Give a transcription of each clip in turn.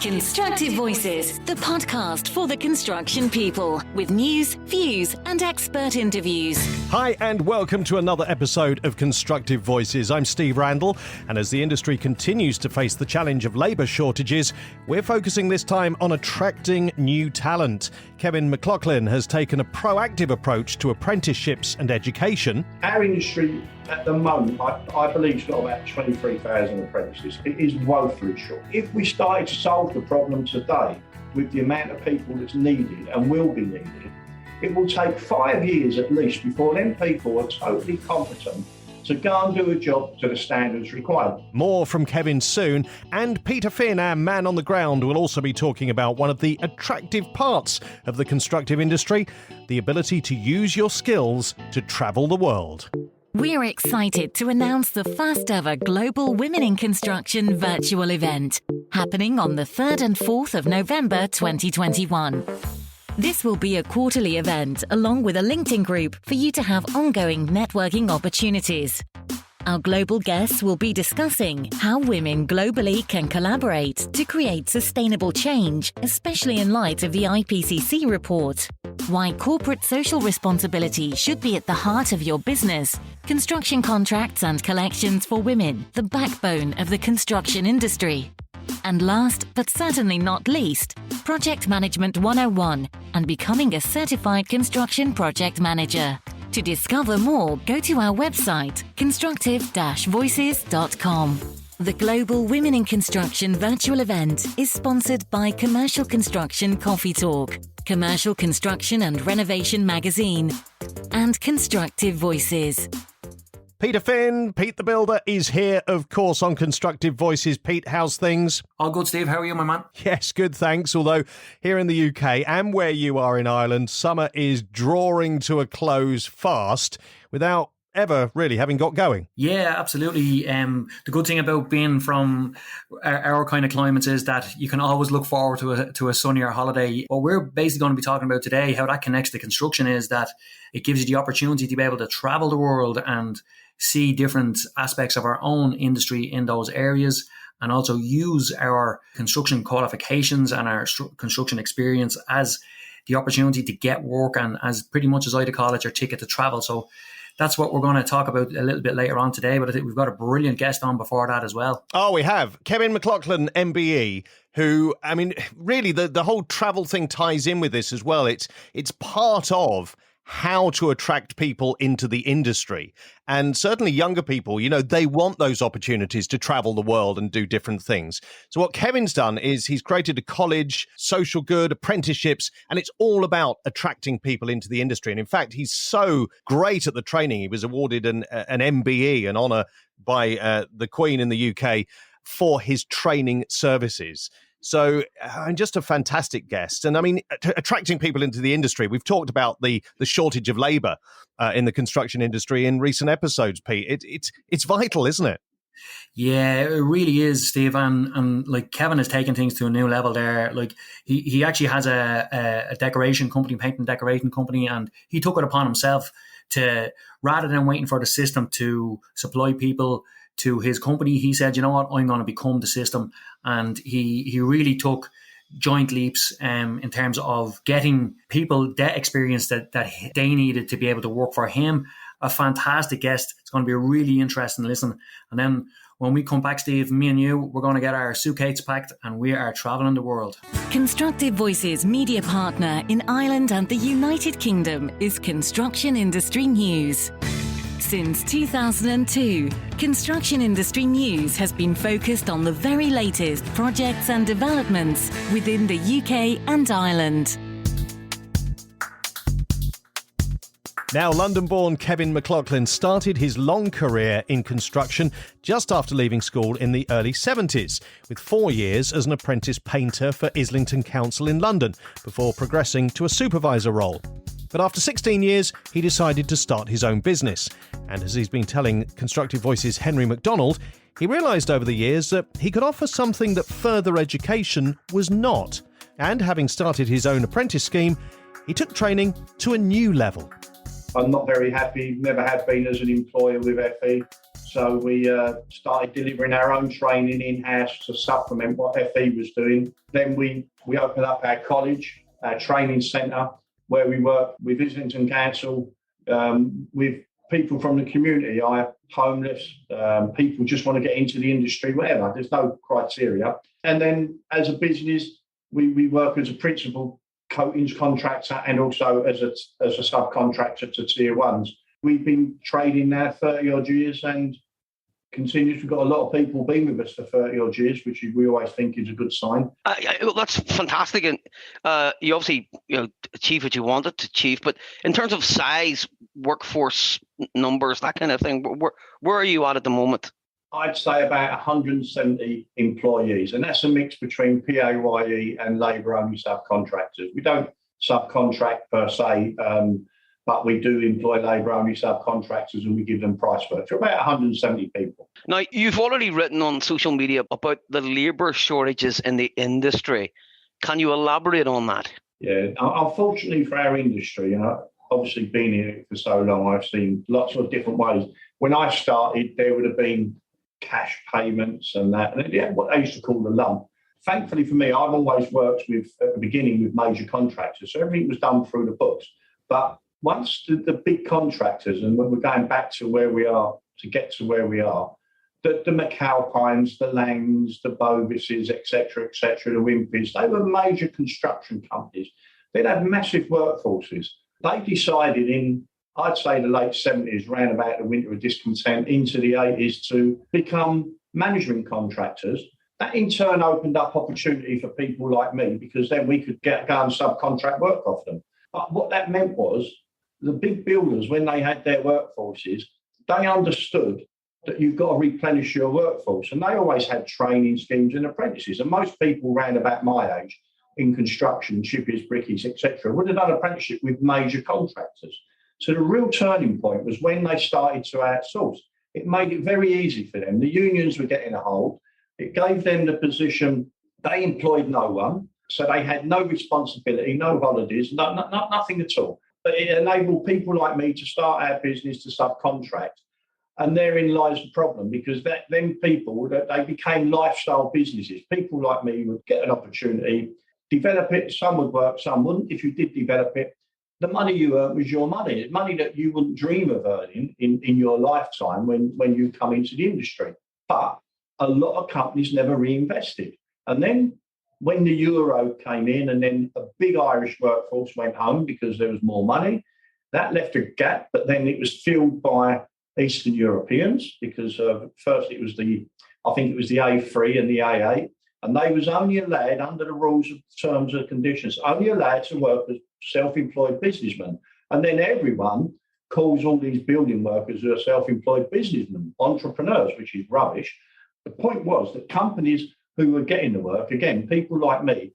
Constructive Voices, the podcast for the construction people, with news, views, and expert interviews. Hi, and welcome to another episode of Constructive Voices. I'm Steve Randall, and as the industry continues to face the challenge of labour shortages, we're focusing this time on attracting new talent. Kevin McLoughlin has taken a proactive approach to apprenticeships and education. Our industry at the moment, I believe, has got about 23,000 apprentices. It is woefully short. If we started to solve the problem today with the amount of people that's needed and will be needed, it will take 5 years at least before them people are totally competent to go and do a job to the standards required. More from Kevin soon, and Peter Finn, our man on the ground, will also be talking about one of the attractive parts of the constructive industry, the ability to use your skills to travel the world. We're excited to announce the first ever Global Women in Construction virtual event, happening on the 3rd and 4th of November 2021. This will be a quarterly event along with a LinkedIn group for you to have ongoing networking opportunities. Our global guests will be discussing how women globally can collaborate to create sustainable change, especially in light of the IPCC report. Why corporate social responsibility should be at the heart of your business. Construction contracts and collections for women, the backbone of the construction industry. And last, but certainly not least, Project Management 101 and becoming a certified construction project manager. To discover more, go to our website, constructive-voices.com. The Global Women in Construction virtual event is sponsored by Commercial Construction Coffee Talk, Commercial Construction and Renovation Magazine, and Constructive Voices. Peter Finn, Pete the Builder, is here, of course, on Constructive Voices. Pete, how's things? All good, Steve. How are you, my man? Yes, good, thanks. Although here in the UK and where you are in Ireland, summer is drawing to a close fast without ever really having got going. Yeah, absolutely. The good thing about being from our kind of climates is that you can always look forward to a sunnier holiday. What we're basically going to be talking about today, how that connects to construction, is that it gives you the opportunity to be able to travel the world and see different aspects of our own industry in those areas, and also use our construction qualifications and our construction experience as the opportunity to get work, and as pretty much as I call it, your ticket to travel. So that's what we're going to talk about a little bit later on today, but I think we've got a brilliant guest on before that as well. Oh, we have. Kevin McLoughlin, MBE, who, I mean, really the whole travel thing ties in with this as well. It's part of how to attract people into the industry. And certainly younger people, you know, they want those opportunities to travel the world and do different things. So what Kevin's done is he's created a college, social good, apprenticeships, and it's all about attracting people into the industry. And in fact, he's so great at the training. He was awarded an MBE, an honour by the Queen in the UK for his training services. So just a fantastic guest. And I mean, attracting people into the industry. We've talked about the shortage of labour in the construction industry in recent episodes, Pete. It's vital, isn't it? Yeah, it really is, Steve. And like Kevin has taken things to a new level there. Like he actually has a decoration company, paint and decorating company, and he took it upon himself to, rather than waiting for the system to supply people to his company, he said, you know what, I'm going to become the system. And he really took joint leaps in terms of getting people that experience that they needed to be able to work for him. A fantastic guest. It's going to be a really interesting listen. And then when we come back, Steve, me and you, we're going to get our suitcase packed and we are traveling the world. Constructive Voices media partner in Ireland and the United Kingdom is Construction Industry News. Since 2002, Construction Industry News has been focused on the very latest projects and developments within the UK and Ireland. Now, London-born Kevin McLoughlin started his long career in construction just after leaving school in the early 70s, with 4 years as an apprentice painter for Islington Council in London, before progressing to a supervisor role. But after 16 years, he decided to start his own business. And as he's been telling Constructive Voices' Henry MacDonald, he realised over the years that he could offer something that further education was not. And having started his own apprentice scheme, he took training to a new level. I'm not very happy, never have been as an employer with FE. So we started delivering our own training in-house to supplement what FE was doing. Then we opened up our college, our training centre, where we work with Islington Council, with people from the community, homeless, people just want to get into the industry, whatever. There's no criteria. And then as a business, we work as a principal coatings contractor and also as a subcontractor to tier ones. We've been trading now 30 odd years and continues. We've got a lot of people been with us for 30 odd years, which we always think is a good sign. Well, that's fantastic. And you obviously achieved what you wanted to achieve. But in terms of size, workforce numbers, that kind of thing, where are you at the moment? I'd say about 170 employees, and that's a mix between PAYE and labour-only subcontractors. We don't subcontract per se, but we do employ labour-only subcontractors and we give them price work. So about 170 people. Now, you've already written on social media about the labour shortages in the industry. Can you elaborate on that? Yeah, unfortunately for our industry, obviously being in it for so long, I've seen lots of different ways. When I started, there would have been cash payments and that, and what they used to call the lump. Thankfully for me, I've always worked with, at the beginning, with major contractors, so everything was done through the books. But once the big contractors, and when we're going back to where we are, to get to where we are, the McAlpines, the Langs, the Bovises, etc., the Wimpys, they were major construction companies. They'd have massive workforces. They decided in, I'd say, the late 70s, round about the winter of discontent, into the 80s, to become management contractors. That in turn opened up opportunity for people like me, because then we could go and subcontract work off them. But what that meant was, the big builders, when they had their workforces, they understood that you've got to replenish your workforce. And they always had training schemes and apprentices. And most people round about my age in construction, shippies, brickies, etc., would have done apprenticeship with major contractors. So the real turning point was when they started to outsource. It made it very easy for them. The unions were getting a hold. It gave them the position. They employed no one. So they had no responsibility, no holidays, nothing at all. But it enabled people like me to start our business, to subcontract. And therein lies the problem, because them people, they became lifestyle businesses. People like me would get an opportunity, develop it. Some would work, some wouldn't. If you did develop it, the money you earned was your money, money that you wouldn't dream of earning in your lifetime when you come into the industry. But a lot of companies never reinvested. And then when the euro came in and then a big Irish workforce went home because there was more money, that left a gap, but then it was filled by Eastern Europeans, because first it was the A3 and the A8, and they was only allowed, under the rules of terms and conditions, only allowed to work as self-employed businessmen. And then everyone calls all these building workers who are self-employed businessmen entrepreneurs, which is rubbish. The point was that companies who were getting the work, again, people like me,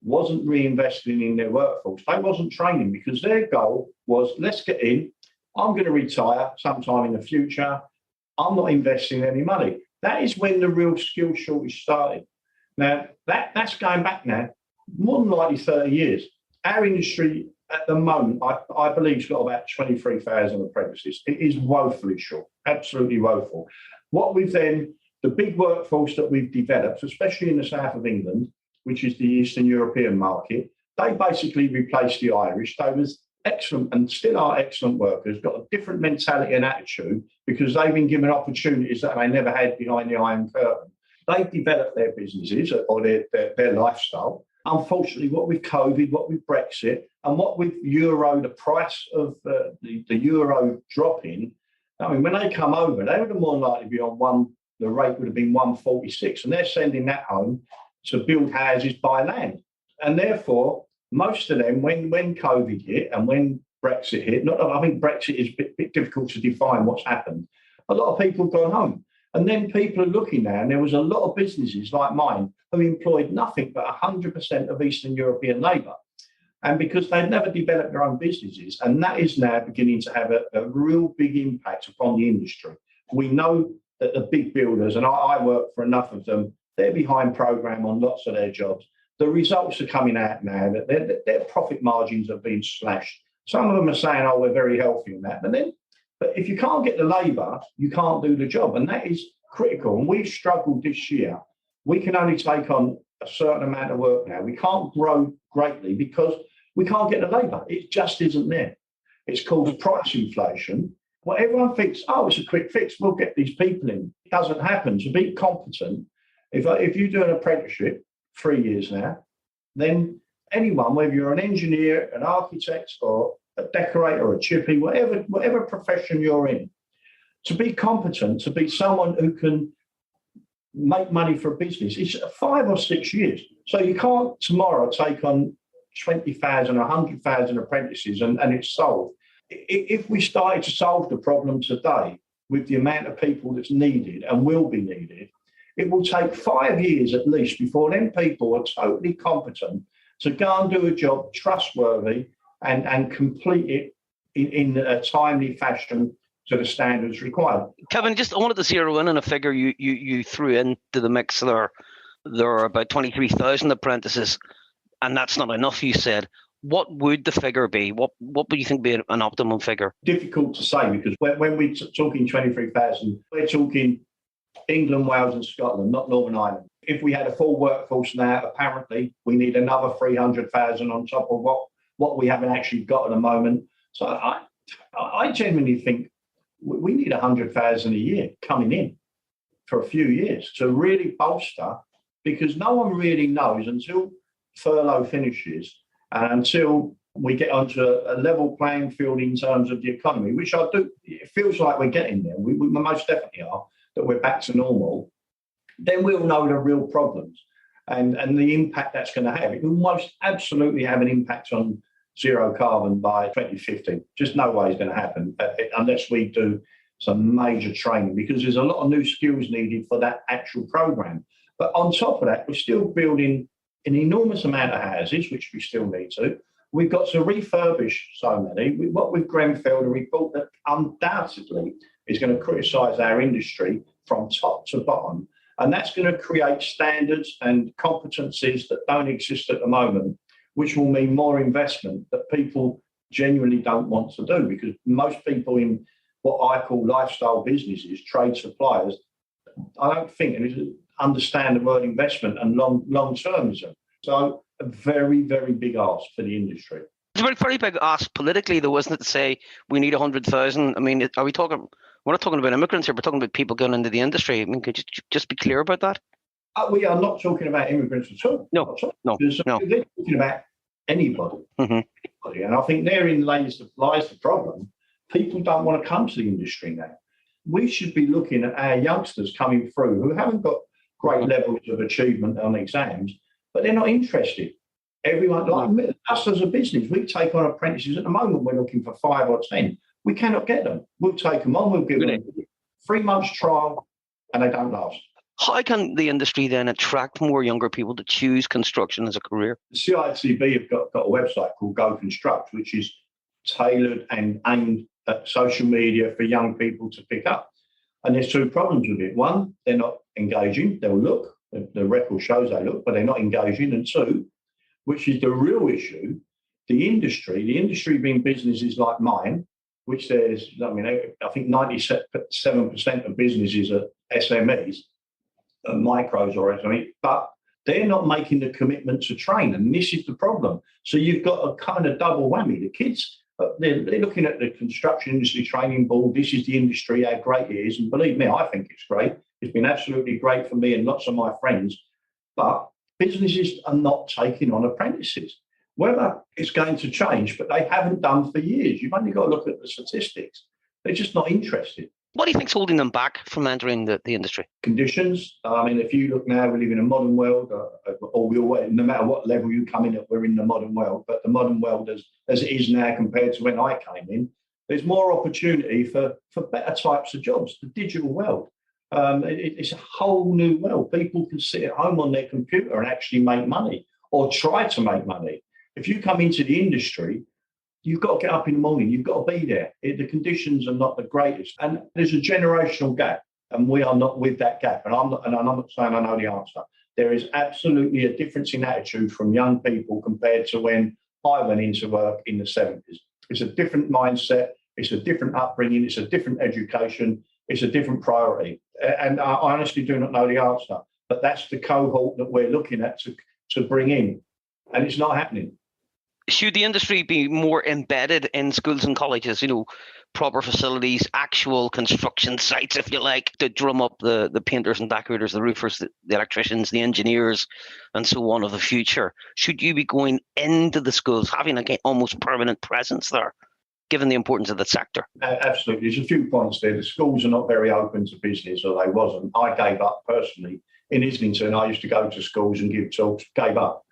wasn't reinvesting in their workforce. They wasn't training, because their goal was, let's get in. I'm going to retire sometime in the future. I'm not investing any money. That is when the real skill shortage started. Now, that's going back now, more than likely 30 years. Our industry at the moment, I believe, has got about 23,000 apprentices. It is woefully short, absolutely woeful. What we've then, the big workforce that we've developed, especially in the south of England, which is the Eastern European market, they basically replaced the Irish. They was excellent and still are excellent workers, got a different mentality and attitude because they've been given opportunities that they never had behind the Iron Curtain. They've developed their businesses or their lifestyle. Unfortunately, what with COVID, what with Brexit, and what with euro, the price of the euro dropping, I mean, when they come over, they would have more likely be on one. The rate would have been 146, and they're sending that home to build houses, buy land. And therefore, most of them, when COVID hit and when Brexit hit, I think Brexit is a bit difficult to define what's happened. A lot of people have gone home. And then people are looking now, and there was a lot of businesses like mine who employed nothing but 100% of Eastern European labour. And because they'd never developed their own businesses, and that is now beginning to have a real big impact upon the industry. We know that the big builders, and I work for enough of them, they're behind programme on lots of their jobs. The results are coming out now that their profit margins have been slashed. Some of them are saying, oh, we're very healthy in that. But then But if you can't get the labour, you can't do the job. And that is critical. And we've struggled this year. We can only take on a certain amount of work now. We can't grow greatly because we can't get the labour. It just isn't there. It's called price inflation. Well, everyone thinks, oh, it's a quick fix. We'll get these people in. It doesn't happen. To be competent, if you do an apprenticeship, 3 years now, then anyone, whether you're an engineer, an architect, or a decorator, or a chippy, whatever profession you're in, to be competent, to be someone who can make money for a business, it's 5 or 6 years. So you can't tomorrow take on 20,000 or 100,000 apprentices and it's solved. If we started to solve the problem today with the amount of people that's needed and will be needed, it will take 5 years at least before them people are totally competent to go and do a job trustworthy and complete it in a timely fashion to the standards required. Kevin, I wanted to zero in on a figure you threw into the mix there. There are about 23,000 apprentices, and that's not enough, you said. What would the figure be? What would you think be an optimum figure? Difficult to say, because when we're talking 23,000, we're talking England, Wales and Scotland, not Northern Ireland. If we had a full workforce now, apparently we need another 300,000 on top of what we haven't actually got at the moment. So I genuinely think we need 100,000 a year coming in for a few years to really bolster, because no one really knows until furlough finishes and until we get onto a level playing field in terms of the economy, which it feels like we're getting there. We most definitely are, that we're back to normal. Then we'll know the real problems and the impact that's going to have. It will most absolutely have an impact on zero carbon by 2050. Just no way it's going to happen unless we do some major training, because there's a lot of new skills needed for that actual program. But on top of that, we're still building an enormous amount of houses, which we still need to. We've got to refurbish so many. What with Grenfell, a report that undoubtedly is going to criticise our industry from top to bottom. And that's going to create standards and competencies that don't exist at the moment, which will mean more investment that people genuinely don't want to do, because most people in what I call lifestyle businesses, trade suppliers, I don't think understand the word investment and long-termism. So a very, very big ask for the industry. It's a very big ask politically, though, isn't it, to say we need 100,000? I mean, we're not talking about immigrants here, we're talking about people going into the industry. I mean, could you just be clear about that? We are not talking about immigrants at all. No. They're talking about anybody. Mm-hmm. And I think therein lies the problem. People don't want to come to the industry now. We should be looking at our youngsters coming through who haven't got great levels of achievement on exams, but they're not interested. Everyone, like us as a business, we take on apprentices. At the moment, we're looking for 5 or 10. We cannot get them. We'll take them on, we'll give them 3 months trial, and they don't last. How can the industry then attract more younger people to choose construction as a career? The CITB have got a website called Go Construct, which is tailored and aimed at social media for young people to pick up. And there's 2 problems with it. One, they're not engaging. They'll look. The record shows they look, but they're not engaging. And 2, which is the real issue, the industry being businesses like mine, which I think 97% of businesses are SMEs, micros or SMEs, but they're not making the commitment to train. And this is the problem. So you've got a kind of double whammy. The kids, they're looking at the Construction Industry Training Board. This is the industry, how great it is. And believe me, I think it's great. It's been absolutely great for me and lots of my friends. But businesses are not taking on apprentices. Whether it's going to change, but they haven't done for years. You've only got to look at the statistics. They're just not interested. What do you think's holding them back from entering the industry? Conditions. I mean, if you look now, we live in a modern world, no matter what level you come in at, we're in the modern world. But the modern world, as it is now compared to when I came in, there's more opportunity for better types of jobs. The digital world. It's a whole new world. People can sit at home on their computer and actually make money, or try to make money. If you come into the industry, you've got to get up in the morning. You've got to be there. The conditions are not the greatest. And there's a generational gap, and we are not with that gap. And I'm not saying I know the answer. There is absolutely a difference in attitude from young people compared to when I went into work in the 70s. It's a different mindset. It's a different upbringing. It's a different education. It's a different priority. And I honestly do not know the answer. But that's the cohort that we're looking at to bring in. And it's not happening. Should the industry be more embedded in schools and colleges, proper facilities, actual construction sites, if you like, to drum up the painters and decorators, the roofers, the electricians, the engineers, and so on of the future? Should you be going into the schools, having an almost permanent presence there, given the importance of the sector? Absolutely. There's a few points there. The schools are not very open to business, or they wasn't. I gave up personally. In Islington, I used to go to schools and give talks, gave up.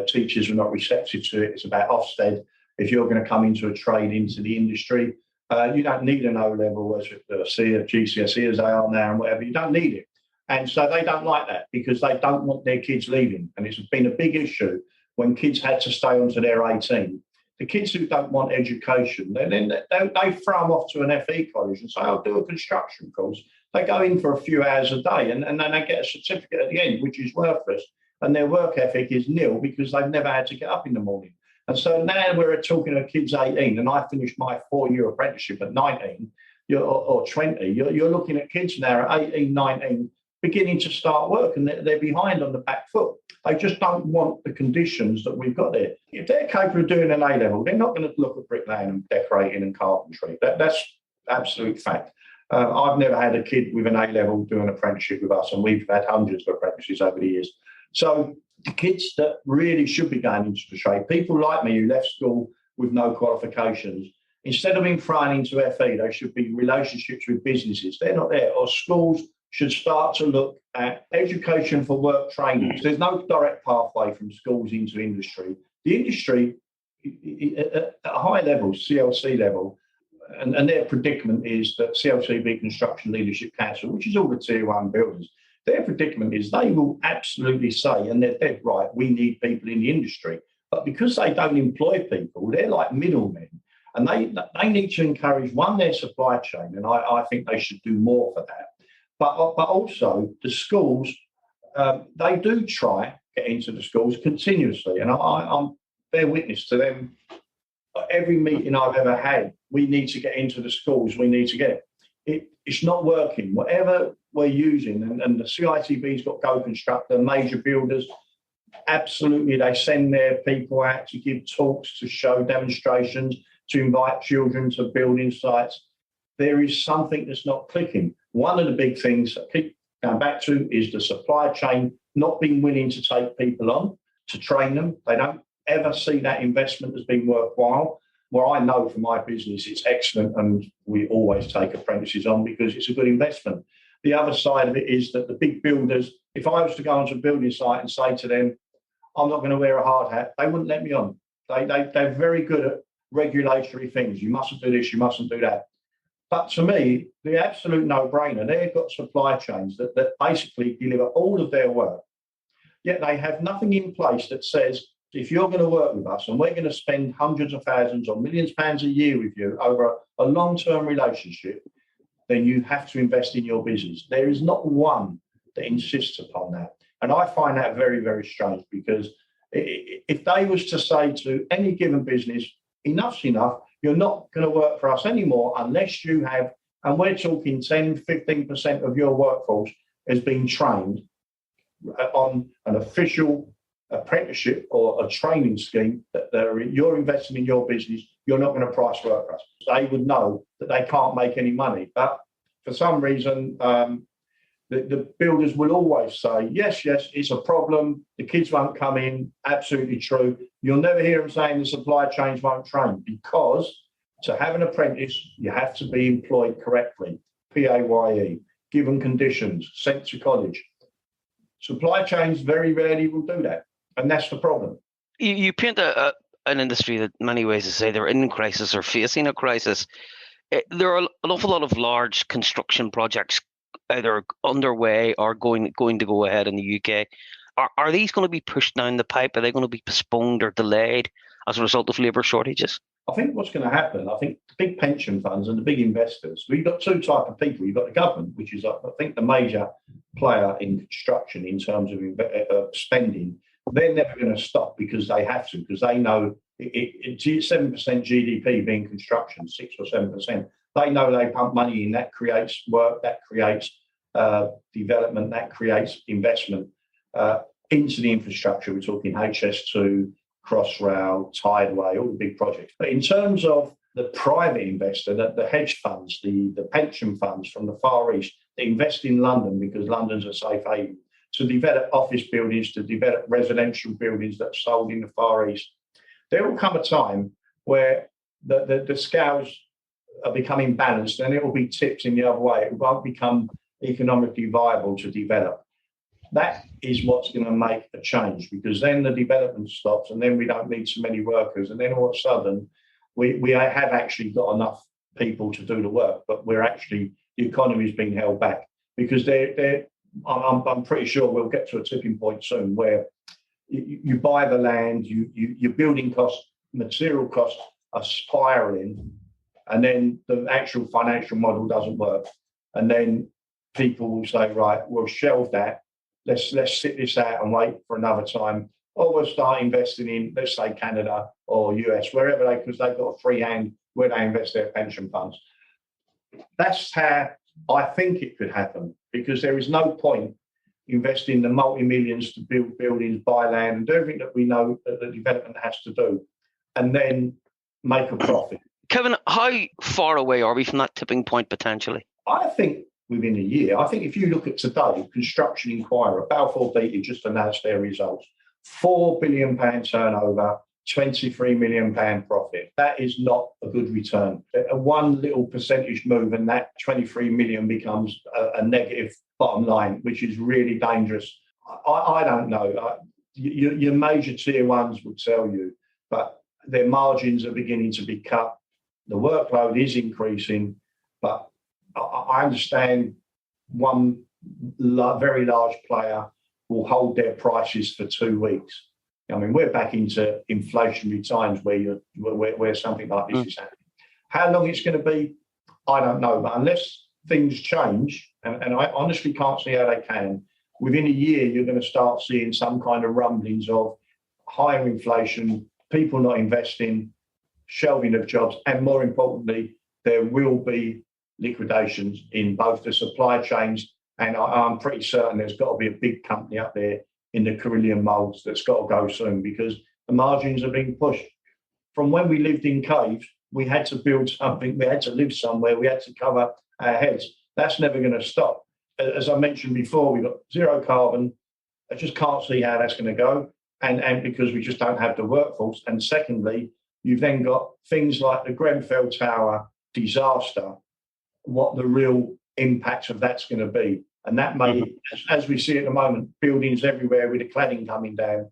Teachers were not receptive to it. It's about Ofsted. If you're going to come into a trade, into the industry, you don't need an O-level, as GCSE as they are now and whatever. You don't need it. And so they don't like that because they don't want their kids leaving. And it's been a big issue when kids had to stay on to their 18. The kids who don't want education, then they throw them off to an FE college and say, I'll do a construction course. They go in for a few hours a day and then they get a certificate at the end, which is worthless. And their work ethic is nil because they've never had to get up in the morning. And so now we're talking to kids 18, and I finished my 4-year apprenticeship at 19 or 20. You're looking at kids now at 18, 19, beginning to start work, and they're behind on the back foot. They just don't want the conditions that we've got there. If they're capable of doing an A-level, they're not going to look at bricklaying and decorating and carpentry. That's absolute fact. I've never had a kid with an A-level do an apprenticeship with us, and we've had hundreds of apprentices over the years. So the kids that really should be going into the trade, people like me who left school with no qualifications, instead of being thrown into FE, they should be relationships with businesses. They're not there. Or schools should start to look at education for work training. There's no direct pathway from schools into industry. The industry, at a high level, CLC level, and their predicament is that CLCB Construction Leadership Council, which is all the tier 1 builders, their predicament is they will absolutely say, and they're dead right, we need people in the industry. But because they don't employ people, they're like middlemen. And they need to encourage, one, their supply chain, and I think they should do more for that. But also the schools, they do try get into the schools continuously. And I'm bear witness to them. Every meeting I've ever had, we need to get into the schools, we need to get it. It's not working. Whatever we're using, and the CITB's got Go Construct, the major builders, absolutely, they send their people out to give talks, to show demonstrations, to invite children to building sites. There is something that's not clicking. One of the big things I keep going back to is the supply chain not being willing to take people on, to train them. They don't ever see that investment as being worthwhile. Well, I know for my business it's excellent, and we always take apprentices on because it's a good investment. The other side of it is that the big builders, if I was to go onto a building site and say to them, I'm not going to wear a hard hat, they wouldn't let me on. They're very good at regulatory things. You mustn't do this, you mustn't do that. But to me, the absolute no-brainer, they've got supply chains that basically deliver all of their work, yet they have nothing in place that says, if you're going to work with us and we're going to spend hundreds of thousands or millions of pounds a year with you over a long-term relationship, then you have to invest in your business. There is not one that insists upon that. And I find that very, very strange, because if they was to say to any given business, enough's enough, you're not going to work for us anymore unless you have, and we're talking 10, 15% of your workforce has been trained on an official apprenticeship or a training scheme that you're investing in your business, you're not going to price work for us. They would know that they can't make any money. But for some reason, the builders will always say, yes, it's a problem. The kids won't come in. Absolutely true. You'll never hear them saying the supply chains won't train, because to have an apprentice, you have to be employed correctly, PAYE, given conditions, sent to college. Supply chains very rarely will do that. And that's the problem. You paint an industry that in many ways, to say they're in crisis or facing a crisis. There are an awful lot of large construction projects either underway or going to go ahead in the UK. Are these going to be pushed down the pipe? Are they going to be postponed or delayed as a result of labour shortages? I think what's going to happen, I think the big pension funds and the big investors, we've got two types of people. You've got the government, which is, I think, the major player in construction in terms of spending. They're never going to stop because they have to, because they know It's 7% GDP being construction, 6 or 7%. They know they pump money in, that creates work, that creates development, that creates investment into the infrastructure. We're talking HS2, Crossrail, Tideway, all the big projects. But in terms of the private investor, the hedge funds, the pension funds from the Far East, they invest in London because London's a safe haven, to develop office buildings, to develop residential buildings that are sold in the Far East. There will come a time where the scales are becoming balanced, and it will be tipped in the other way. It won't become economically viable to develop. That is what's going to make a change, because then the development stops, and then we don't need so many workers, and then all of a sudden we have actually got enough people to do the work, but the economy is being held back because I'm pretty sure we'll get to a tipping point soon where you buy the land, your building costs, material costs are spiraling, and then the actual financial model doesn't work. And then people will say, right, we'll shelve that. Let's sit this out and wait for another time. Or we'll start investing in, let's say, Canada or US, wherever because they've got a free hand where they invest their pension funds. That's how I think it could happen, because there is no point investing the multi-millions to build buildings, buy land, and do everything that we know that the development has to do, and then make a profit. Kevin, how far away are we from that tipping point potentially? I think within a year. I think if you look at today, Construction Inquirer, Balfour Beatty just announced their results. £4 billion turnover, £23 million profit. That is not a good return. One little percentage move and that 23 million becomes a negative bottom line, which is really dangerous. I don't know. Your major tier ones would tell you, but their margins are beginning to be cut. The workload is increasing, but I understand one very large player will hold their prices for 2 weeks. I mean, we're back into inflationary times where something like this is happening. How long it's going to be, I don't know. But unless things change, and I honestly can't see how they can, within a year you're going to start seeing some kind of rumblings of higher inflation, people not investing, shelving of jobs, and more importantly, there will be liquidations in both the supply chains, and I'm pretty certain there's got to be a big company up there in the Carillion moulds that's got to go soon, because the margins are being pushed. From when we lived in caves, we had to build something, we had to live somewhere, we had to cover our heads. That's never going to stop. As I mentioned before, we've got zero carbon. I just can't see how that's going to go, and because we just don't have the workforce. And secondly, you've then got things like the Grenfell Tower disaster, what the real impact of that's going to be. And that may, as we see at the moment, buildings everywhere with the cladding coming down.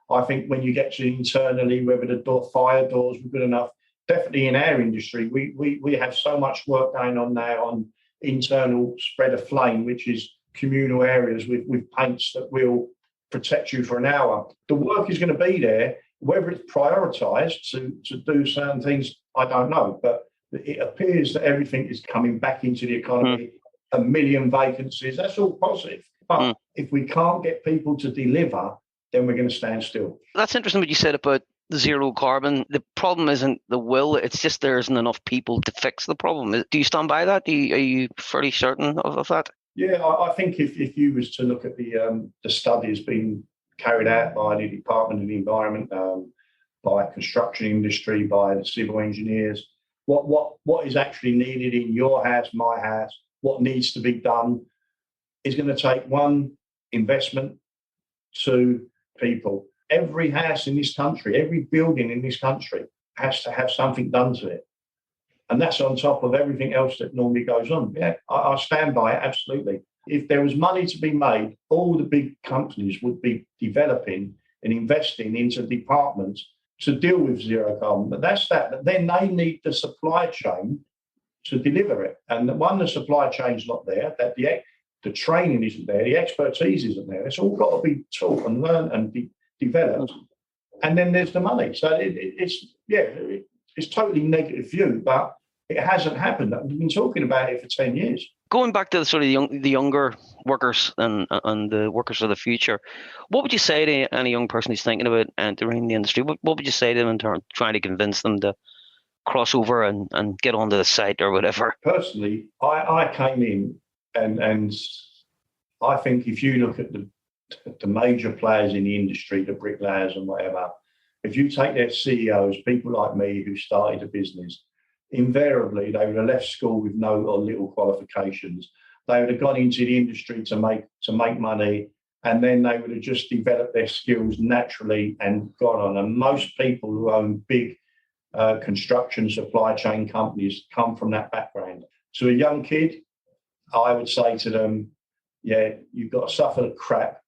I think when you get to internally, whether the fire doors were good enough, definitely in our industry, we have so much work going on now on internal spread of flame, which is communal areas with paints that will protect you for an hour. The work is going to be there. Whether it's prioritised to do certain things, I don't know. But it appears that everything is coming back into the economy. 1 million vacancies, that's all positive. But if we can't get people to deliver, then we're going to stand still. That's interesting what you said about zero carbon. The problem isn't the will, it's just there isn't enough people to fix the problem. Do you stand by that? Are you fairly certain of that? Yeah, I think if you was to look at the studies being carried out by the Department of the Environment, by construction industry, by the civil engineers, what is actually needed in your house, my house, what needs to be done is going to take 1, investment, 2, people. Every house in this country, every building in this country has to have something done to it. And that's on top of everything else that normally goes on. Yeah, I stand by it, absolutely. If there was money to be made, all the big companies would be developing and investing into departments to deal with zero carbon. But that's that. But then they need the supply chain to deliver it. And the supply chain's not there, that the training isn't there, the expertise isn't there. It's all got to be taught and learned and developed. And then there's the money. So it's totally negative view, but It hasn't happened. We've been talking about it for 10 years. Going back to the sort of the younger workers and the workers of the future, what would you say to any young person who's thinking about entering the industry? What would you say to them in terms of trying to convince them to cross over and get onto the site or whatever? Personally, I came in and I think if you look at the major players in the industry, the bricklayers and whatever, if you take their CEOs, people like me who started a business, invariably they would have left school with no or little qualifications. They would have gone into the industry to make money, and then they would have just developed their skills naturally and gone on. And most people who own big construction supply chain companies come from that background. To a young kid, I would say to them, yeah, you've got to suffer the crap,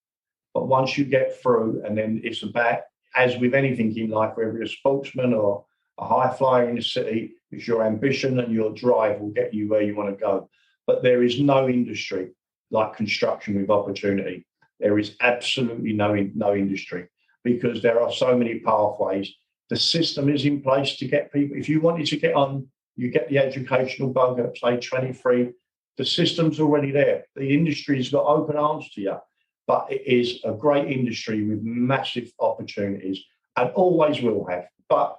but once you get through, and then it's about, as with anything in life, whether you're a sportsman or a high flyer in the city, it's your ambition and your drive will get you where you want to go. But there is no industry like construction with opportunity. There is absolutely no industry, because there are so many pathways. The system is in place to get people. If you wanted to get on, you get the educational bug at, say, 23. The system's already there. The industry's got open arms to you. But it is a great industry with massive opportunities and always will have. But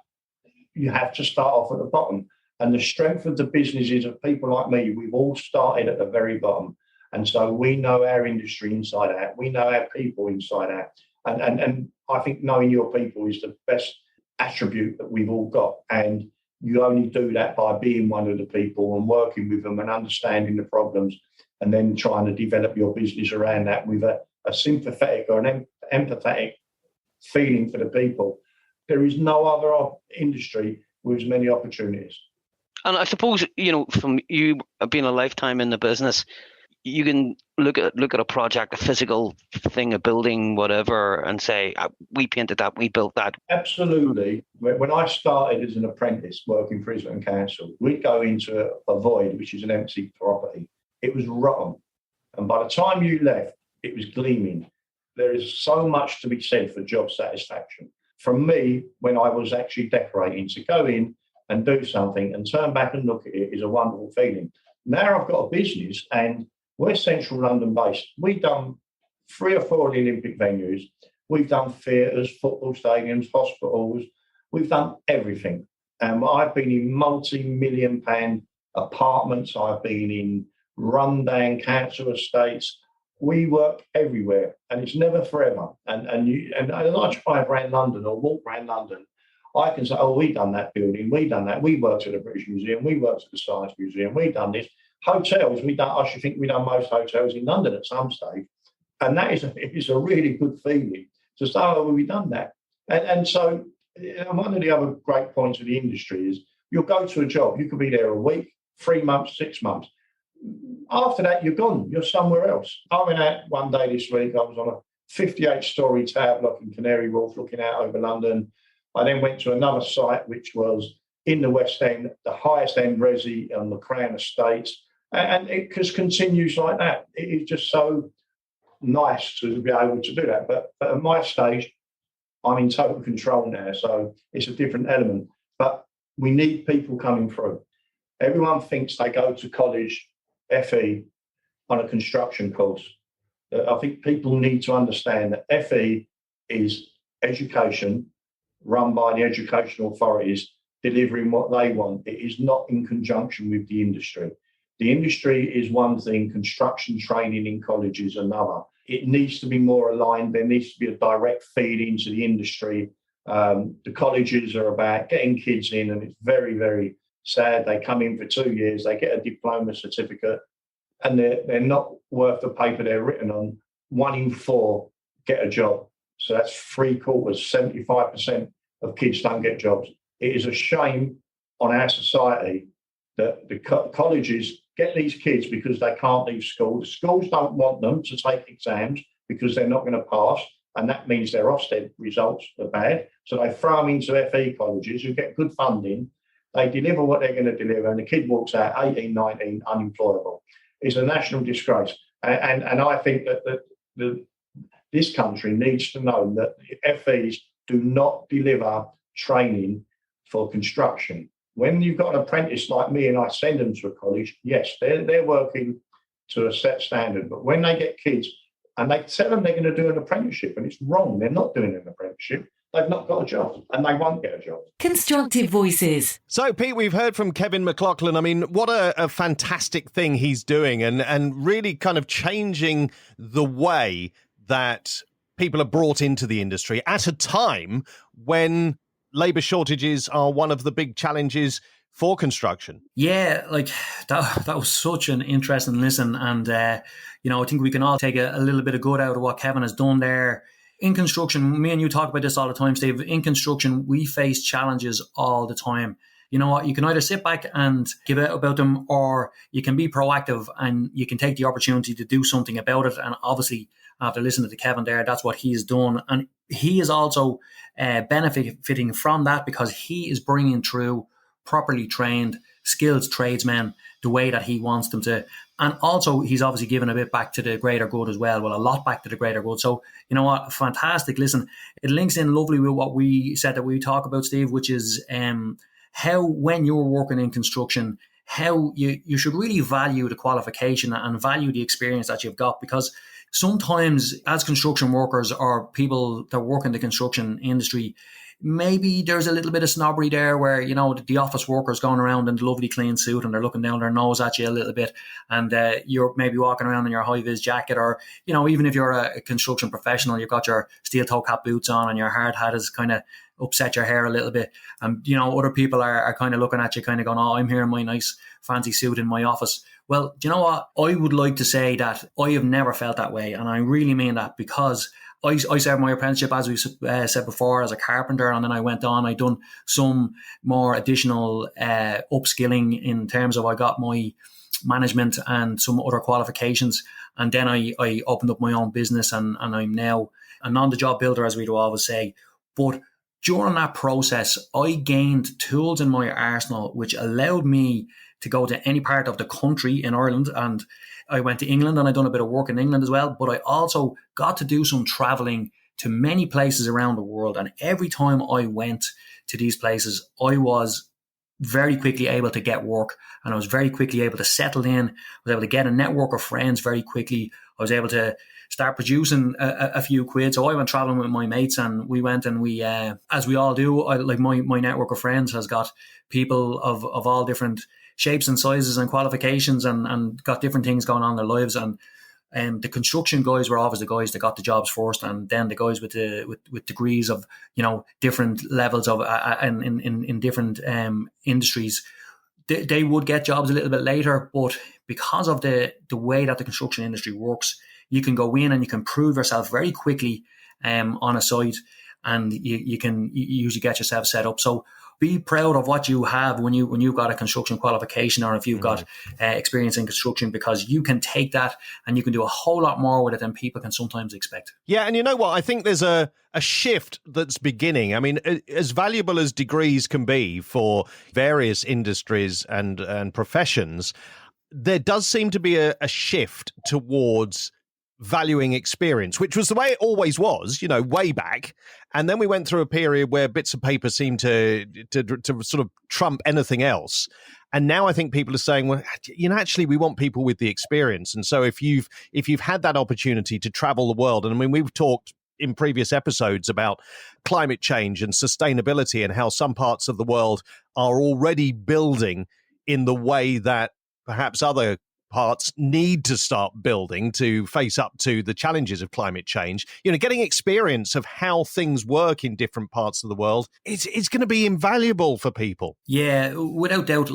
you have to start off at the bottom. And the strength of the businesses of people like me, we've all started at the very bottom. And so we know our industry inside out. We know our people inside out. And I think knowing your people is the best attribute that we've all got. And you only do that by being one of the people and working with them and understanding the problems, and then trying to develop your business around that with a sympathetic or an empathetic feeling for the people. There is no other industry with as many opportunities. And I suppose, from you being a lifetime in the business, you can look at a project, a physical thing, a building, whatever, and say, we painted that, we built that. Absolutely. When I started as an apprentice working for Islington Council, we'd go into a void, which is an empty property. It was rotten. And by the time you left, it was gleaming. There is so much to be said for job satisfaction. From me, when I was actually decorating, to go in and do something and turn back and look at it is a wonderful feeling. Now I've got a business and we're central London based. We've done 3 or 4 of the Olympic venues. We've done theatres, football stadiums, hospitals. We've done everything. I've been in multi-million pound apartments. I've been in rundown council estates. We work everywhere, and it's never forever. And I drive around London or walk around London, I can say, oh, we've done that building, we've done that. We worked at the British Museum, we worked at the Science Museum, we've done this. Hotels, I should think we've done most hotels in London at some stage. And that is a really good feeling to say, oh, well, we've done that. And so one of the other great points of the industry is you'll go to a job, you could be there a week, 3 months, 6 months. After that, you're gone. You're somewhere else. I went out one day this week. I was on a 58-storey tower block in Canary Wharf looking out over London. I then went to another site, which was in the West End, the highest end resi on the Crown Estates. And it just continues like that. It is just so nice to be able to do that. But at my stage, I'm in total control now. So it's a different element. But we need people coming through. Everyone thinks they go to college, FE, on a construction course. I think people need to understand that FE is education run by the educational authorities delivering what they want. It is not in conjunction with the industry. The industry is one thing, construction training in college is another. It needs to be more aligned. There needs to be a direct feed into the industry. The colleges are about getting kids in, and it's very, very sad. They come in for 2 years, they get a diploma certificate, and they're not worth the paper they're written on. 1 in 4 get a job. So that's 3/4, 75% of kids don't get jobs. It is a shame on our society that the colleges get these kids because they can't leave school. The schools don't want them to take exams because they're not going to pass, and that means their Ofsted results are bad. So they throw them into FE colleges who get good funding. They deliver what they're going to deliver, and the kid walks out 18, 19, unemployable. It's a national disgrace. And I think that this country needs to know that FEs do not deliver training for construction. When you've got an apprentice like me and I send them to a college, yes, they're working to a set standard. But when they get kids and they tell them they're going to do an apprenticeship, and it's wrong, they're not doing an apprenticeship, they've not got a job and they won't get a job. Constructive Voices. So, Pete, we've heard from Kevin McLoughlin. I mean, what a fantastic thing he's doing, and really kind of changing the way that people are brought into the industry at a time when labour shortages are one of the big challenges for construction. Yeah, like that was such an interesting listen. And, I think we can all take a little bit of good out of what Kevin has done there. In construction, me and you talk about this all the time, Steve. In construction, we face challenges all the time. You know what? You can either sit back and give out about them, or you can be proactive and you can take the opportunity to do something about it. And obviously, after listening to Kevin there, that's what he's done. And he is also benefiting from that because he is bringing through properly trained, skilled tradesmen the way that he wants them to. And also, he's obviously given a bit back to the greater good as well. Well, a lot back to the greater good. So, you know what? Fantastic. Listen, it links in lovely with what we said that we talk about, Steve, which is how when you're working in construction, how you should really value the qualification and value the experience that you've got. Because sometimes as construction workers or people that work in the construction industry, maybe there's a little bit of snobbery there where, the office workers going around in the lovely clean suit and they're looking down their nose at you a little bit. And you're maybe walking around in your high-vis jacket, or, even if you're a construction professional, you've got your steel toe cap boots on and your hard hat has kind of upset your hair a little bit. And, other people are kind of looking at you kind of going, oh, I'm here in my nice fancy suit in my office. Well, do you know what? I would like to say that I have never felt that way. And I really mean that, because I served my apprenticeship, as we said before, as a carpenter, and then I went on. I done some more additional upskilling in terms of I got my management and some other qualifications, and then I opened up my own business, and I'm now a on-the-job builder, as we'd always say. But during that process, I gained tools in my arsenal which allowed me to go to any part of the country in Ireland, and I went to England and I done a bit of work in England as well, but I also got to do some traveling to many places around the world. And every time I went to these places, I was very quickly able to get work, and I was very quickly able to settle in. I was able to get a network of friends very quickly. I was able to start producing a few quid. So I went traveling with my mates, and we went and we, as we all do, my network of friends has got people of all different shapes and sizes and qualifications, and got different things going on in their lives. And the construction guys were always the guys that got the jobs first, and then the guys with degrees of different levels of in different industries, they would get jobs a little bit later. But because of the way that the construction industry works, you can go in and you can prove yourself very quickly on a site, and you usually get yourself set up. So be proud of what you have when you've got a construction qualification, or if you've got experience in construction, because you can take that and you can do a whole lot more with it than people can sometimes expect. Yeah, and you know what? I think there's a shift that's beginning. I mean, as valuable as degrees can be for various industries and professions, there does seem to be a shift towards valuing experience, which was the way it always was, way back. And then we went through a period where bits of paper seemed to sort of trump anything else. And now I think people are saying, well, actually, we want people with the experience. And so if you've had that opportunity to travel the world, and I mean, we've talked in previous episodes about climate change and sustainability and how some parts of the world are already building in the way that perhaps other parts need to start building to face up to the challenges of climate change. Getting experience of how things work in different parts of the world, it's going to be invaluable for people. Yeah, without doubt.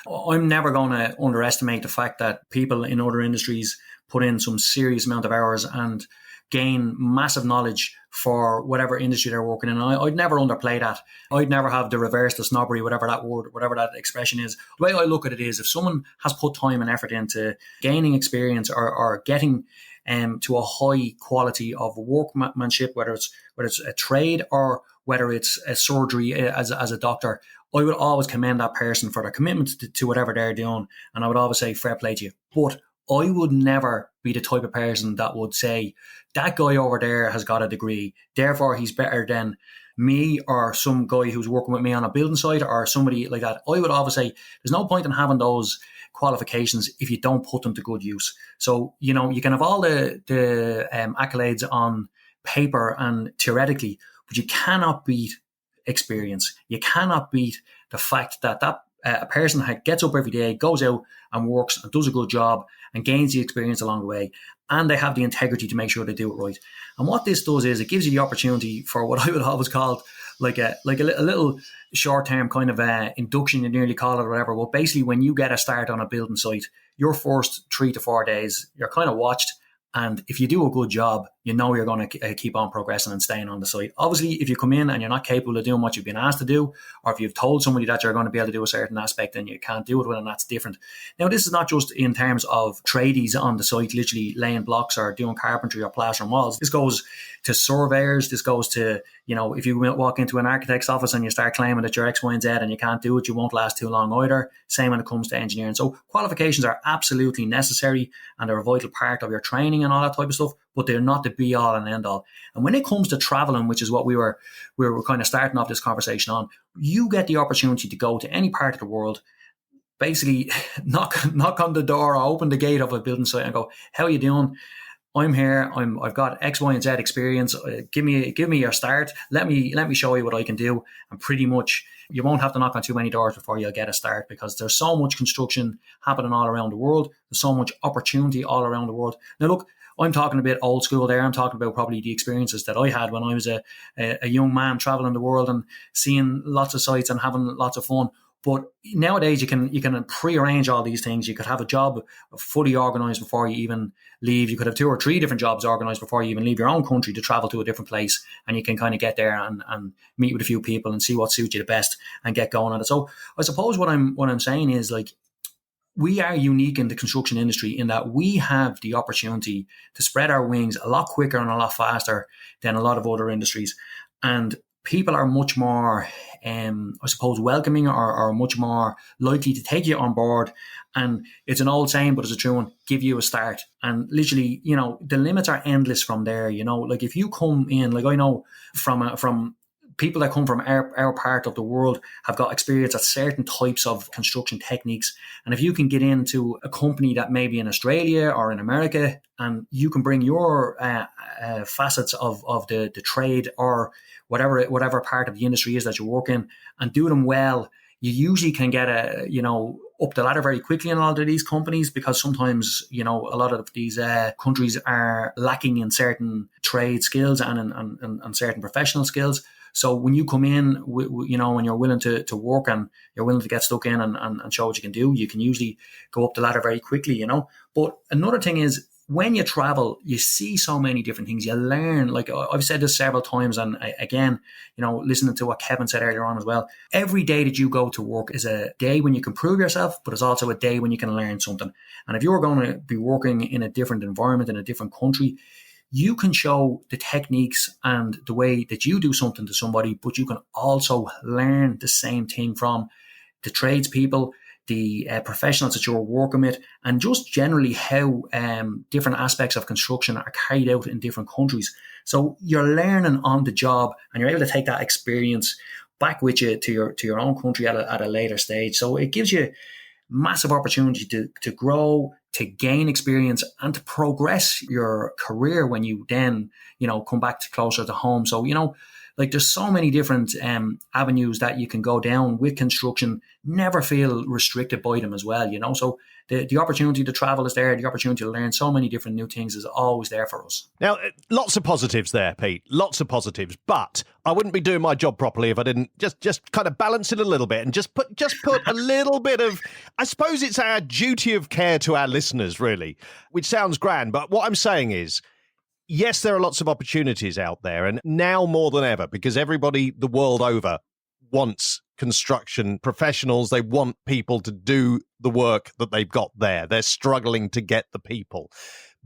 I'm never going to underestimate the fact that people in other industries put in some serious amount of hours and gain massive knowledge for whatever industry they're working in. And I'd never underplay that. I'd never have the reverse, the snobbery, whatever that expression is. The way I look at it is, if someone has put time and effort into gaining experience or getting to a high quality of workmanship, whether it's a trade or whether it's a surgery as a doctor, I would always commend that person for their commitment to whatever they're doing. And I would always say, fair play to you. But I would never be the type of person that would say, that guy over there has got a degree, therefore he's better than me or some guy who's working with me on a building site or somebody like that. I would always say there's no point in having those qualifications if you don't put them to good use. So, you can have all the accolades on paper and theoretically, but you cannot beat experience. You cannot beat the fact that a person gets up every day, goes out and works and does a good job and gains the experience along the way. And they have the integrity to make sure they do it right. And what this does is it gives you the opportunity for what I would always call like a little short-term kind of induction, you nearly call it or whatever. Well, basically, when you get a start on a building site, your first 3 to 4 days, you're kind of watched. And if you do a good job, you're going to keep on progressing and staying on the site. Obviously, if you come in and you're not capable of doing what you've been asked to do, or if you've told somebody that you're going to be able to do a certain aspect and you can't do it, well, then that's different. Now, this is not just in terms of tradies on the site, literally laying blocks or doing carpentry or plastering walls. This goes to surveyors. This goes to, if you walk into an architect's office and you start claiming that you're X, Y, and Z and you can't do it, you won't last too long either. Same when it comes to engineering. So qualifications are absolutely necessary and they're a vital part of your training and all that type of stuff, but they're not the be all and end all. And when it comes to traveling, which is what we were kind of starting off this conversation on, you get the opportunity to go to any part of the world, basically knock on the door or open the gate of a building site and go, how are you doing? I'm here. I've got X, Y, and Z experience. Give me your start. Let me show you what I can do. And pretty much you won't have to knock on too many doors before you'll get a start, because there's so much construction happening all around the world. There's so much opportunity all around the world. Now, look, I'm talking a bit old school there. I'm talking about probably the experiences that I had when I was a young man traveling the world and seeing lots of sites and having lots of fun. But nowadays you can pre-arrange all these things. You could have a job fully organised before you even leave. You could have 2 or 3 different jobs organised before you even leave your own country to travel to a different place, and you can kind of get there and meet with a few people and see what suits you the best and get going on it. So I suppose what I'm saying is, like, we are unique in the construction industry in that we have the opportunity to spread our wings a lot quicker and a lot faster than a lot of other industries. And people are much more, I suppose, welcoming or much more likely to take you on board. And it's an old saying, but it's a true one: give you a start. And literally, the limits are endless from there. Like if you come in, like I know from people that come from our part of the world have got experience at certain types of construction techniques. And if you can get into a company that may be in Australia or in America, and you can bring your facets of the trade or whatever part of the industry is that you work in and do them well, you usually can get up the ladder very quickly in a lot of these companies, because sometimes, a lot of these countries are lacking in certain trade skills and certain professional skills. So when you come in, when you're willing to work and you're willing to get stuck in and show what you can do, you can usually go up the ladder very quickly, But another thing is, when you travel, you see so many different things. You learn, like I've said this several times, and again, listening to what Kevin said earlier on as well, every day that you go to work is a day when you can prove yourself, but it's also a day when you can learn something. And if you're going to be working in a different environment, in a different country, you can show the techniques and the way that you do something to somebody, but you can also learn the same thing from the tradespeople, the professionals that you're working with, and just generally how different aspects of construction are carried out in different countries. So you're learning on the job, and you're able to take that experience back with you to your own country at a later stage. So it gives you massive opportunity to grow, to gain experience, and to progress your career when you then, come back to closer to home. So, like there's so many different avenues that you can go down with construction, never feel restricted by them as well, So the opportunity to travel is there. The opportunity to learn so many different new things is always there for us. Now, lots of positives there, Pete. Lots of positives. But I wouldn't be doing my job properly if I didn't just kind of balance it a little bit and just put a little bit of, I suppose it's our duty of care to our listeners, really, which sounds grand. But what I'm saying is, yes, there are lots of opportunities out there, and now more than ever, because everybody the world over wants construction professionals. They want people to do the work that they've got there. They're struggling to get the people.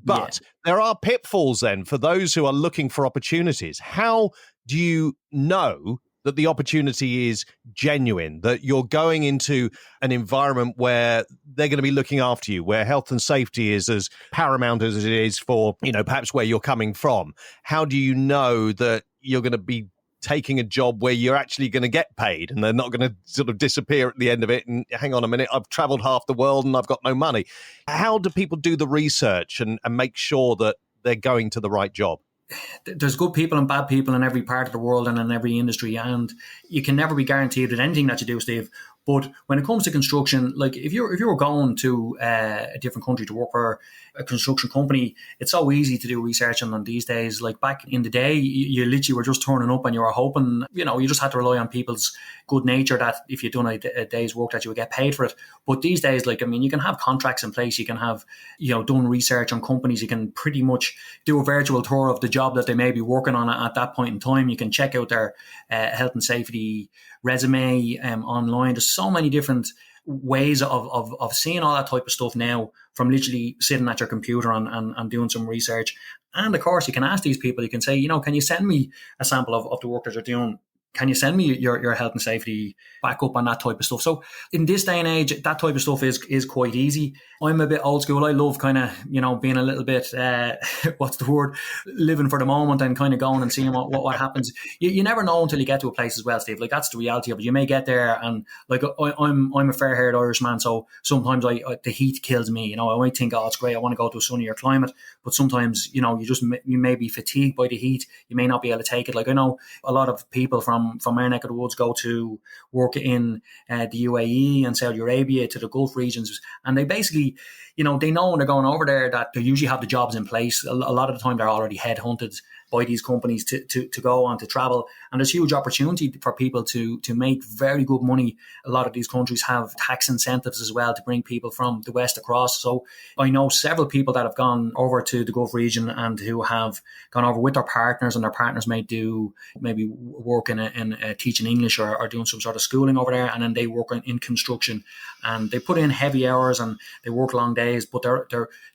But there are pitfalls then for those who are looking for opportunities. How do you know that the opportunity is genuine, that you're going into an environment where they're going to be looking after you, where health and safety is as paramount as it is for, perhaps where you're coming from? How do you know that you're going to be taking a job where you're actually going to get paid and they're not going to sort of disappear at the end of it and hang on a minute, I've traveled half the world and I've got no money? How do people do the research and make sure that they're going to the right job? There's good people and bad people in every part of the world and in every industry, and you can never be guaranteed with anything that you do, Steve. But when it comes to construction, like if you were going to a different country to work for a construction company, it's so easy to do research on them these days. Like back in the day, you literally were just turning up and you were hoping, you just had to rely on people's good nature that if you'd done a day's work that you would get paid for it. But these days, you can have contracts in place. You can have, done research on companies. You can pretty much do a virtual tour of the job that they may be working on at that point in time. You can check out their health and safety resume online. There's so many different ways of seeing all that type of stuff now from literally sitting at your computer and doing some research. And of course, you can ask these people, you can say, can you send me a sample of the work that you're doing? Can you send me your health and safety backup on that type of stuff? So in this day and age, that type of stuff is quite easy. I'm a bit old school. I love kind of, being a little bit, living for the moment and kind of going and seeing what happens. You never know until you get to a place as well, Steve. Like that's the reality of it. You may get there and like I'm a fair-haired Irishman, so sometimes the heat kills me. I might think, oh, it's great, I want to go to a sunnier climate. But sometimes, you may be fatigued by the heat. You may not be able to take it. Like I know a lot of people from our neck of the woods go to work in the UAE and Saudi Arabia, to the Gulf regions, and they basically, they know when they're going over there that they usually have the jobs in place. A lot of the time they're already headhunted by these companies to go on to travel, and there's huge opportunity for people to make very good money. A lot of these countries have tax incentives as well to bring people from the West across. So I know several people that have gone over to the Gulf region and who have gone over with their partners, and their partners may do maybe work in teaching English or doing some sort of schooling over there, and then they work in construction, and they put in heavy hours and they work long days, but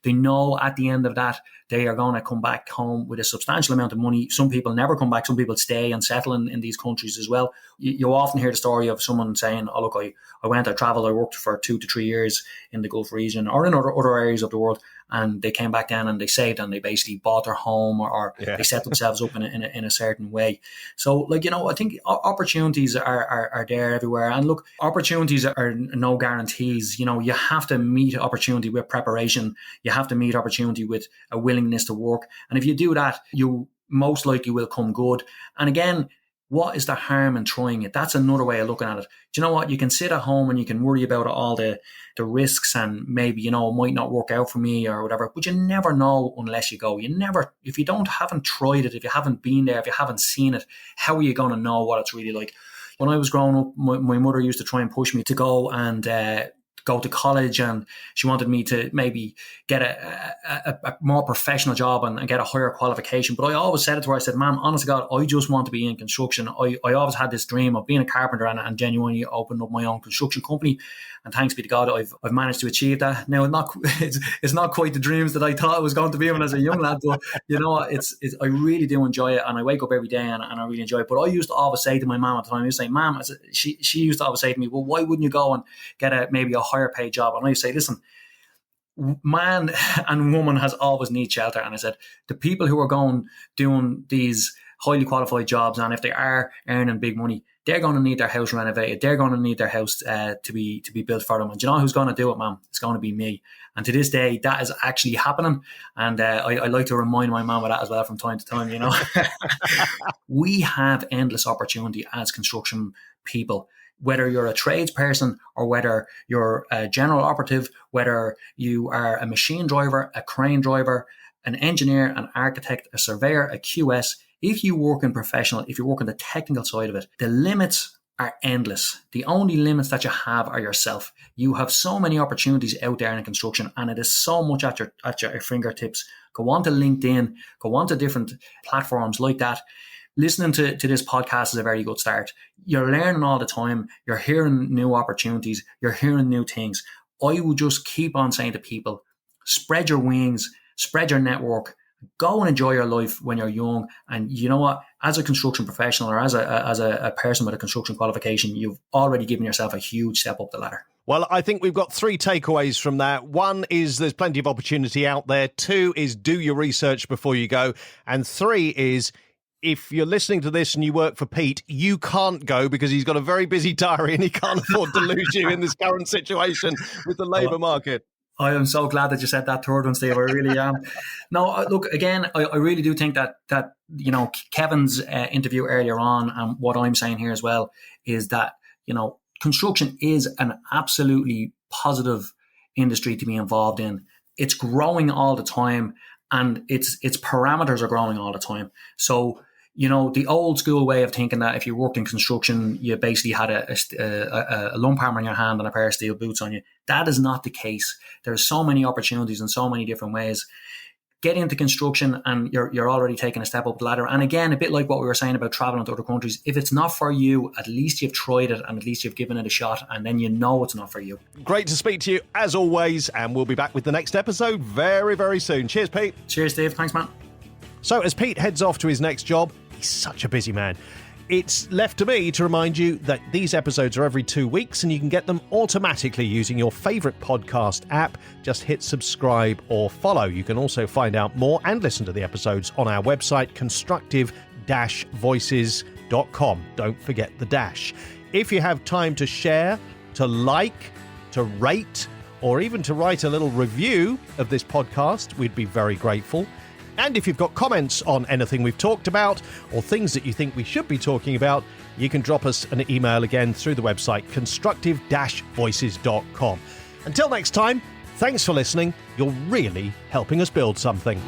they know at the end of that they are going to come back home with a substantial amount of money. Some people never come back. Some people stay and settle in these countries as well. You often hear the story of someone saying, oh, look, I traveled, I worked for 2 to 3 years in the Gulf region or in other areas of the world, and they came back down and they saved and they basically bought their home or they set themselves up in a certain way. So, I think opportunities are there everywhere. And look, opportunities are no guarantees. You have to meet opportunity with preparation. You have to meet opportunity with a willingness to work. And if you do that, you most likely will come good. And again, what is the harm in trying it? That's another way of looking at it. Do you know what? You can sit at home and you can worry about all the risks and maybe, it might not work out for me or whatever, but you never know unless you go. If you haven't tried it, if you haven't been there, if you haven't seen it, how are you going to know what it's really like? When I was growing up, my mother used to try and push me to go and go to college, and she wanted me to maybe get a more professional job and get a higher qualification. But I always said it to her, I said, Ma'am, honest to God, I just want to be in construction. I always had this dream of being a carpenter and genuinely opened up my own construction company. And thanks be to God, I've managed to achieve that. Now, it's not quite the dreams that I thought it was going to be when I was a young lad, but I really do enjoy it, and I wake up every day and I really enjoy it. But I used to always say to my mum at the time, I used to say, Ma'am, she used to always say to me, well, why wouldn't you go and get maybe a higher paid job? And I used to say, listen, man and woman has always need shelter. And I said, the people who are doing these highly qualified jobs, and if they are earning big money, they're going to need their house renovated. They're going to need their house to be built for them. And do you know who's going to do it, ma'am? It's going to be me. And to this day, that is actually happening. And I like to remind my mum of that as well from time to time. We have endless opportunity as construction people. Whether you're a tradesperson or whether you're a general operative, whether you are a machine driver, a crane driver, an engineer, an architect, a surveyor, a QS, if you work in professional, if you work on the technical side of it, the limits are endless. The only limits that you have are yourself. You have so many opportunities out there in construction, and it is so much at your fingertips. Go on to LinkedIn, go on to different platforms like that. Listening to this podcast is a very good start. You're learning all the time. You're hearing new opportunities. You're hearing new things. I would just keep on saying to people, spread your wings, spread your network, Go and enjoy your life when you're young. And you know what? As a construction professional or as a person with a construction qualification, you've already given yourself a huge step up the ladder. Well, I think we've got 3 takeaways from that. 1 is there's plenty of opportunity out there. 2 is do your research before you go. And 3 is if you're listening to this and you work for Pete, you can't go because he's got a very busy diary and he can't afford to lose you in this current situation with the labour market. I am so glad that you said that third one, Steve. I really am. No, look, again, I really do think that you know, Kevin's interview earlier on, and what I'm saying here as well, is that, you know, construction is an absolutely positive industry to be involved in. It's growing all the time, and its parameters are growing all the time. So, you know, the old school way of thinking that if you worked in construction, you basically had a lump hammer in your hand and a pair of steel boots on you. That is not the case. There's so many opportunities in so many different ways. Get into construction and you're already taking a step up the ladder. And again, a bit like what we were saying about traveling to other countries, if it's not for you, at least you've tried it and at least you've given it a shot, and then you know it's not for you. Great to speak to you as always, and we'll be back with the next episode very, very soon. Cheers, Pete. Cheers, Steve. Thanks, man. So as Pete heads off to his next job, he's such a busy man. It's left to me to remind you that these episodes are every 2 weeks and you can get them automatically using your favourite podcast app. Just hit subscribe or follow. You can also find out more and listen to the episodes on our website, constructive-voices.com. Don't forget the dash. If you have time to share, to like, to rate, or even to write a little review of this podcast, we'd be very grateful. And if you've got comments on anything we've talked about or things that you think we should be talking about, you can drop us an email again through the website constructive-voices.com. Until next time, thanks for listening. You're really helping us build something.